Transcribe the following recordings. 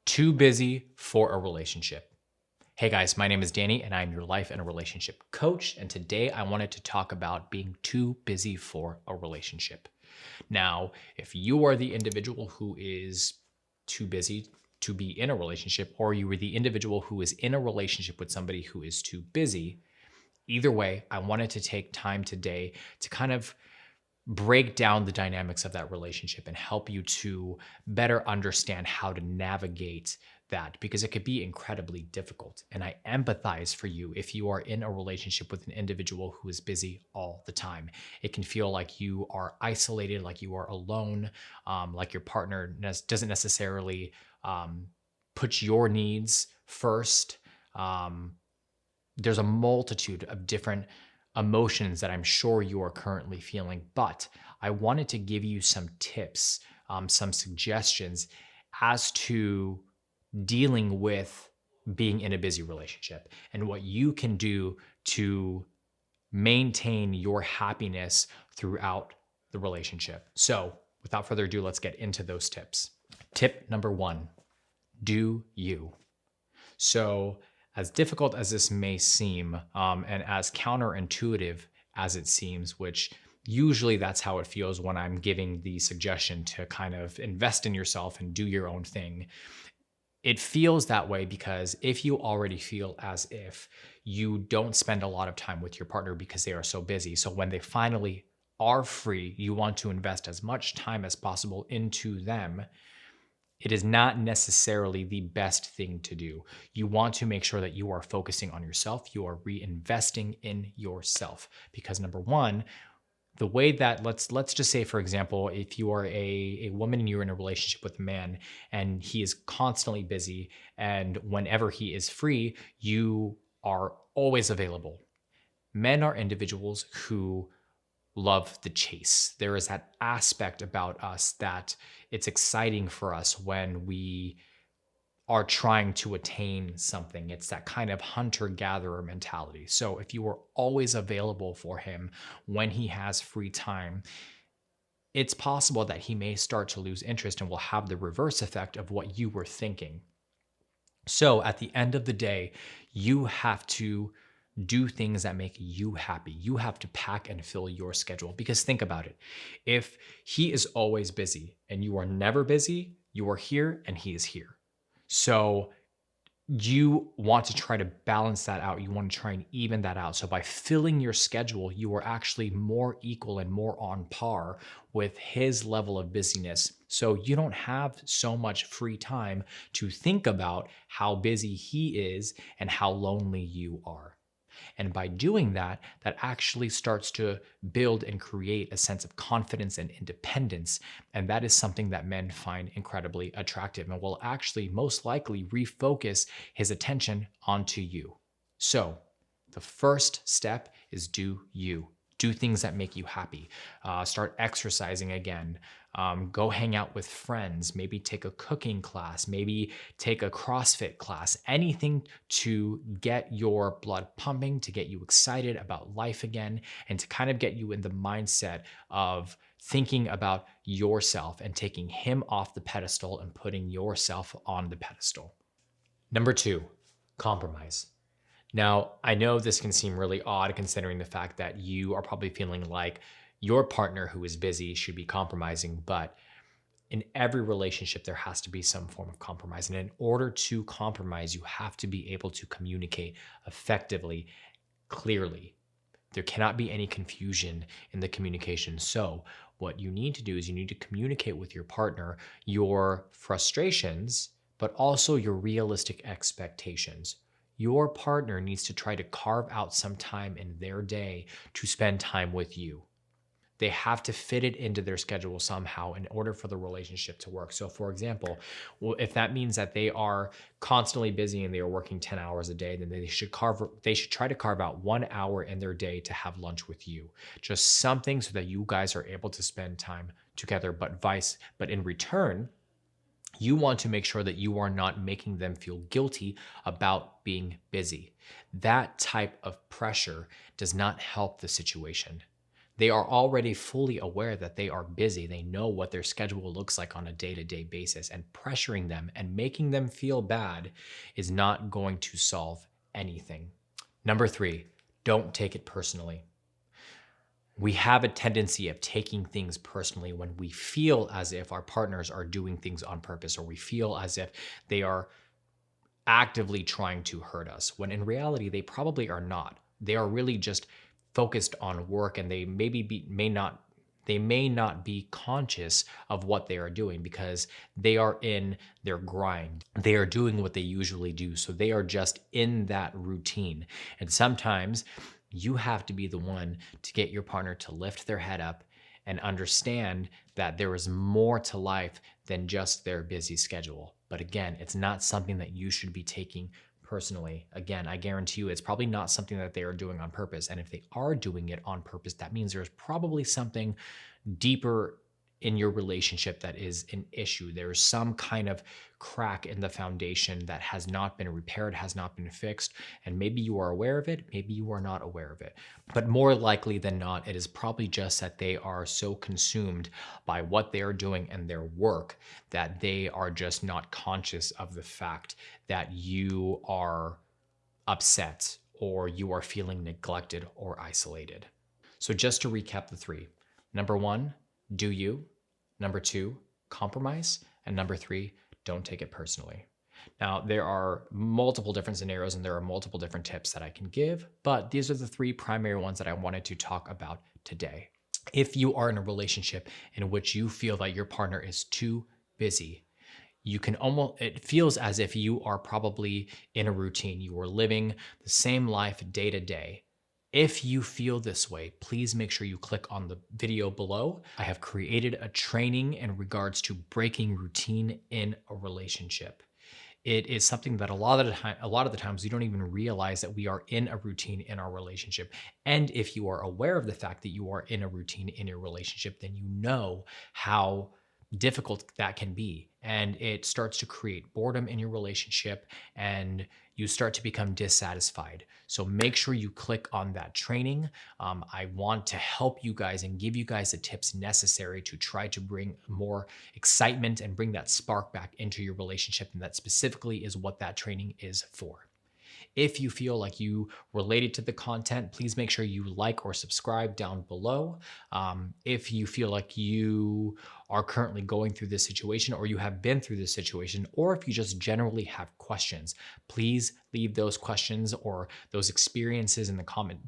Too busy for a relationship. Hey guys, my name is Danny and I'm your life and a relationship coach. And today I wanted to talk about being too busy for a relationship. Now, if you are the individual who is too busy to be in a relationship, or you are the individual who is in a relationship with somebody who is too busy, either way, I wanted to take time today to kind of break down the dynamics of that relationship and help you to better understand how to navigate that because it could be incredibly difficult. And I empathize for you if you are in a relationship with an individual who is busy all the time. It can feel like you are isolated, like you are alone, like your partner doesn't necessarily put your needs first. There's a multitude of different emotions that I'm sure you are currently feeling, but I wanted to give you some tips, some suggestions as to dealing with being in a busy relationship and what you can do to maintain your happiness throughout the relationship. So, without further ado, let's get into those tips. Tip number one, do you. So, as difficult as this may seem, and as counterintuitive as it seems, which usually that's how it feels when I'm giving the suggestion to kind of invest in yourself and do your own thing. It feels that way because if you already feel as if you don't spend a lot of time with your partner because they are so busy, so when they finally are free, you want to invest as much time as possible into them. It is not necessarily the best thing to do. You want to make sure that you are focusing on yourself. You are reinvesting in yourself because number one, the way that let's just say, for example, if you are a woman and you're in a relationship with a man and he is constantly busy and whenever he is free, you are always available. Men are individuals who love the chase. There is that aspect about us that it's exciting for us when we are trying to attain something. It's that kind of hunter-gatherer mentality. So if you are always available for him when he has free time, it's possible that he may start to lose interest and will have the reverse effect of what you were thinking. So at the end of the day, you have to do things that make you happy. You have to pack and fill your schedule because think about it. If he is always busy and you are never busy, you are here and he is here. So you want to try to balance that out. You want to try and even that out. So by filling your schedule, you are actually more equal and more on par with his level of busyness. So you don't have so much free time to think about how busy he is and how lonely you are. And by doing that, that actually starts to build and create a sense of confidence and independence. And that is something that men find incredibly attractive and will actually most likely refocus his attention onto you. So the first step is do you. Do things that make you happy. Start exercising again. Go hang out with friends. Maybe take a cooking class. Maybe take a CrossFit class. Anything to get your blood pumping, to get you excited about life again, and to kind of get you in the mindset of thinking about yourself and taking him off the pedestal and putting yourself on the pedestal. Number two, compromise. Now, I know this can seem really odd considering the fact that you are probably feeling like your partner who is busy should be compromising, but in every relationship, there has to be some form of compromise. And in order to compromise, you have to be able to communicate effectively, clearly. There cannot be any confusion in the communication. So what you need to do is you need to communicate with your partner your frustrations, but also your realistic expectations. Your partner needs to try to carve out some time in their day to spend time with you. They have to fit it into their schedule somehow in order for the relationship to work. So for example, if that means that they are constantly busy and they are working 10 hours a day, then they should try to carve out 1 hour in their day to have lunch with you. Just something so that you guys are able to spend time together, but in return, you want to make sure that you are not making them feel guilty about being busy. That type of pressure does not help the situation. They are already fully aware that they are busy. They know what their schedule looks like on a day-to-day basis, and pressuring them and making them feel bad is not going to solve anything. Number 3, don't take it personally. We have a tendency of taking things personally when we feel as if our partners are doing things on purpose, or we feel as if they are actively trying to hurt us, when in reality, they probably are not. They are really just focused on work, and they may not be conscious of what they are doing because they are in their grind. They are doing what they usually do. So they are just in that routine. And sometimes you have to be the one to get your partner to lift their head up and understand that there is more to life than just their busy schedule. But again, it's not something that you should be taking personally. Again, I guarantee you it's probably not something that they are doing on purpose. And if they are doing it on purpose, that means there's probably something deeper in your relationship that is an issue. There is some kind of crack in the foundation that has not been repaired, has not been fixed, and maybe you are aware of it, maybe you are not aware of it. But more likely than not, it is probably just that they are so consumed by what they are doing and their work that they are just not conscious of the fact that you are upset or you are feeling neglected or isolated. So just to recap the 3. Number 1, do you. Number 2, compromise. And number 3, don't take it personally. Now, there are multiple different scenarios and there are multiple different tips that I can give, but these are the 3 primary ones that I wanted to talk about today. If you are in a relationship in which you feel that your partner is too busy, it feels as if you are probably in a routine. You are living the same life day to day. If you feel this way, please make sure you click on the video below. I have created a training in regards to breaking routine in a relationship. It is something that a lot of the times we don't even realize that we are in a routine in our relationship. And if you are aware of the fact that you are in a routine in your relationship, then you know how difficult that can be. And it starts to create boredom in your relationship and you start to become dissatisfied. So make sure you click on that training. I want to help you guys and give you guys the tips necessary to try to bring more excitement and bring that spark back into your relationship. And that specifically is what that training is for. If you feel like you related to the content, please make sure you like or subscribe down below. If you feel like you are currently going through this situation or you have been through this situation, or if you just generally have questions, please leave those questions or those experiences in the comment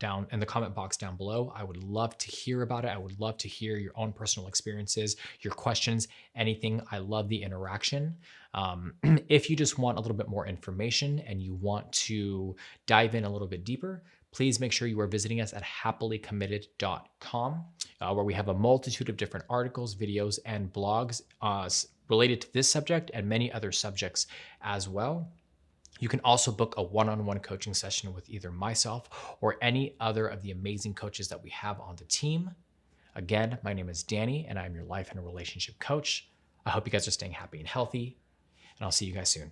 box down below. I would love to hear about it. I would love to hear your own personal experiences, your questions, anything. I love the interaction. If you just want a little bit more information and you want to dive in a little bit deeper, please make sure you are visiting us at happilycommitted.com, where we have a multitude of different articles, videos, and blogs related to this subject and many other subjects as well. You can also book a one-on-one coaching session with either myself or any other of the amazing coaches that we have on the team. Again, my name is Danny, and I'm your life and relationship coach. I hope you guys are staying happy and healthy, and I'll see you guys soon.